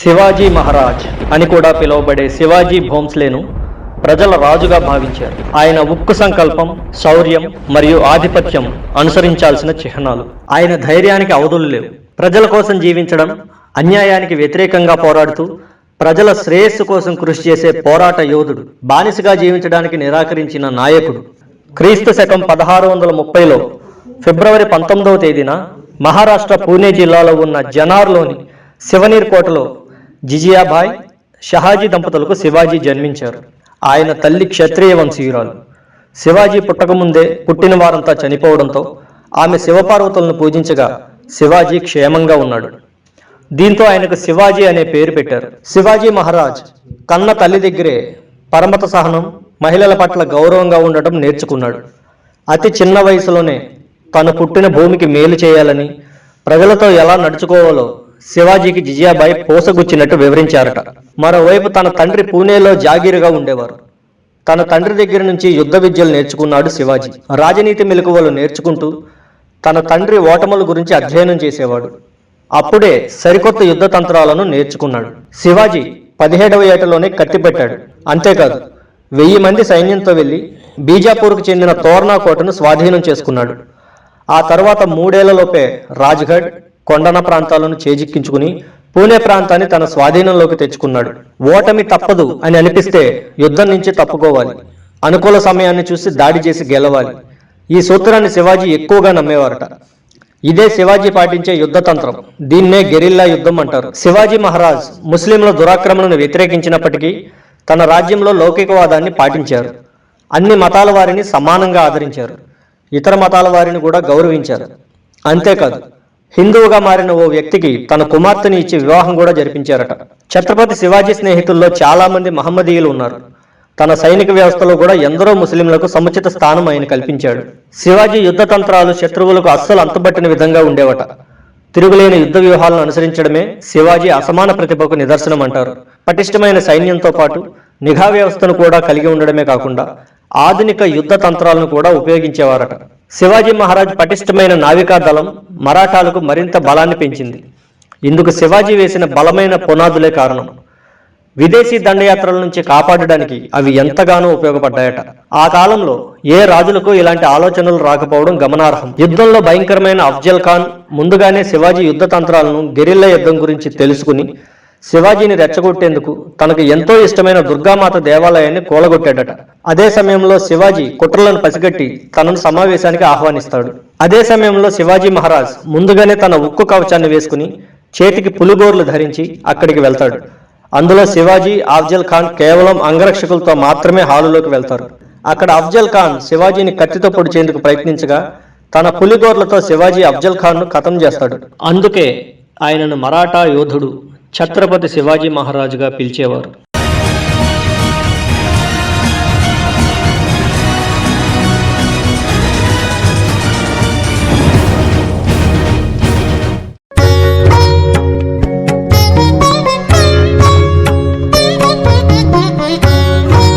శివాజీ మహారాజ్ అని కూడా పిలువబడే శివాజీ భోంస్లేను ప్రజల రాజుగా భావించారు. ఆయన ఉక్కు సంకల్పం, శౌర్యం మరియు ఆధిపత్యం అనుసరించాల్సిన చిహ్నాలు. ఆయన ధైర్యానికి అవధులు లేవు. ప్రజల కోసం జీవించడం, అన్యాయానికి వ్యతిరేకంగా పోరాడుతూ ప్రజల శ్రేయస్సు కోసం కృషి చేసే పోరాట యోధుడు, బానిసగా జీవించడానికి నిరాకరించిన నాయకుడు. క్రీస్తు శకం 1630లో ఫిబ్రవరి 19వ తేదీన మహారాష్ట్ర పూణే జిల్లాలో ఉన్న జనార్లోని శివనీర్ కోటలో జిజియాబాయ్, షహాజీ దంపతులకు శివాజీ జన్మించారు. ఆయన తల్లి క్షత్రియ వంశీయురాలు. శివాజీ పుట్టకముందే పుట్టిన వారంతా చనిపోవడంతో ఆమె శివపార్వతులను పూజించగా శివాజీ క్షేమంగా ఉన్నాడు. దీంతో ఆయనకు శివాజీ అనే పేరు పెట్టారు. శివాజీ మహారాజ్ కన్న తల్లి దగ్గరే పరమత సహనం, మహిళల పట్ల గౌరవంగా ఉండటం నేర్చుకున్నాడు. అతి చిన్న వయసులోనే తను పుట్టిన భూమికి మేలు చేయాలని, ప్రజలతో ఎలా నడుచుకోవాలో శివాజీకి జిజియాబాయి పోసగుచ్చినట్టు వివరించారట. మరోవైపు తన తండ్రి పూణేలో జాగీరుగా ఉండేవారు. తన తండ్రి దగ్గర నుంచి యుద్ధ విద్యలు నేర్చుకున్నాడు శివాజీ. రాజనీతి మెలకువలు నేర్చుకుంటూ తన తండ్రి ఓటముల గురించి అధ్యయనం చేసేవాడు. అప్పుడే సరికొత్త యుద్ధ తంత్రాలను నేర్చుకున్నాడు. శివాజీ 17వ ఏటలోనే కత్తిపెట్టాడు. అంతేకాదు 1000 మంది సైన్యంతో వెళ్లి బీజాపూర్కు చెందిన తోర్నా కోటను స్వాధీనం చేసుకున్నాడు. ఆ తర్వాత 3 ఏళ్లలోపే రాజ్గఢ్, కొండన ప్రాంతాలను చేజిక్కించుకుని పూణే ప్రాంతాన్ని తన స్వాధీనంలోకి తెచ్చుకున్నాడు. ఓటమి తప్పదు అని అనిపిస్తే యుద్ధం నుంచి తప్పుకోవాలి, అనుకూల సమయాన్ని చూసి దాడి చేసి గెలవాలి. ఈ సూత్రాన్ని శివాజీ ఎక్కువగా నమ్మేవారట. ఇదే శివాజీ పాటించే యుద్ధ తంత్రం. దీన్నే గెరిల్లా యుద్ధం అంటారు. శివాజీ మహారాజ్ ముస్లింల దురాక్రమణను వ్యతిరేకించినప్పటికీ తన రాజ్యంలో లౌకికవాదాన్ని పాటించారు. అన్ని మతాల వారిని సమానంగా ఆదరించారు. ఇతర మతాల వారిని కూడా గౌరవించారు. అంతేకాదు హిందువుగా మారిన ఓ వ్యక్తికి తన కుమార్తెని ఇచ్చి వివాహం కూడా జరిపించారట. ఛత్రపతి శివాజీ స్నేహితుల్లో చాలా మంది మహమ్మదీయులు ఉన్నారు. తన సైనిక వ్యవస్థలో కూడా ఎందరో ముస్లింలకు సముచిత స్థానం ఆయన కల్పించాడు. శివాజీ యుద్ధ తంత్రాలు శత్రువులకు అస్సలు అంతుబట్టిన విధంగా ఉండేవట. తిరుగులేని యుద్ధ వ్యూహాలను అనుసరించడమే శివాజీ అసమాన ప్రతిభకు నిదర్శనం అంటారు. పటిష్టమైన సైన్యంతో పాటు నిఘా వ్యవస్థను కూడా కలిగి ఉండడమే కాకుండా ఆధునిక యుద్ధ తంత్రాలను కూడా ఉపయోగించేవారట. శివాజీ మహారాజ్ పటిష్టమైన నావికా దళం మరాఠాలకు మరింత బలాన్ని పెంచింది. ఇందుకు శివాజీ వేసిన బలమైన పునాదులే కారణం. విదేశీ దండయాత్రల నుంచి కాపాడడానికి అవి ఎంతగానో ఉపయోగపడ్డాయట. ఆ కాలంలో ఏ రాజులకు ఇలాంటి ఆలోచనలు రాకపోవడం గమనార్హం. యుద్ధంలో భయంకరమైన అఫ్జల్ ఖాన్ ముందుగానే శివాజీ యుద్ధ తంత్రాలను, గెరిల్లా యుద్ధం గురించి తెలుసుకుని శివాజీని రెచ్చగొట్టేందుకు తనకు ఎంతో ఇష్టమైన దుర్గామాత దేవాలయాన్ని కూలగొట్టాడట. అదే సమయంలో శివాజీ కుట్రలను పసిగట్టి తనను సమావేశానికి ఆహ్వానిస్తాడు. అదే సమయంలో శివాజీ మహారాజ్ ముందుగానే తన ఉక్కు కవచాన్ని వేసుకుని చేతికి పులిగోర్లు ధరించి అక్కడికి వెళ్తాడు. అందులో శివాజీ, అఫ్జల్ ఖాన్ కేవలం అంగరక్షకులతో మాత్రమే హాలులోకి వెళ్తారు. అక్కడ అఫ్జల్ ఖాన్ శివాజీని కత్తితో పొడిచేందుకు ప్రయత్నించగా తన పులిగోర్లతో శివాజీ అఫ్జల్ ఖాన్ను ఖతం చేస్తాడు. అందుకే ఆయనను మరాఠా యోధుడు, ఛత్రపతి శివాజీ మహారాజుగా పిలిచేవారు.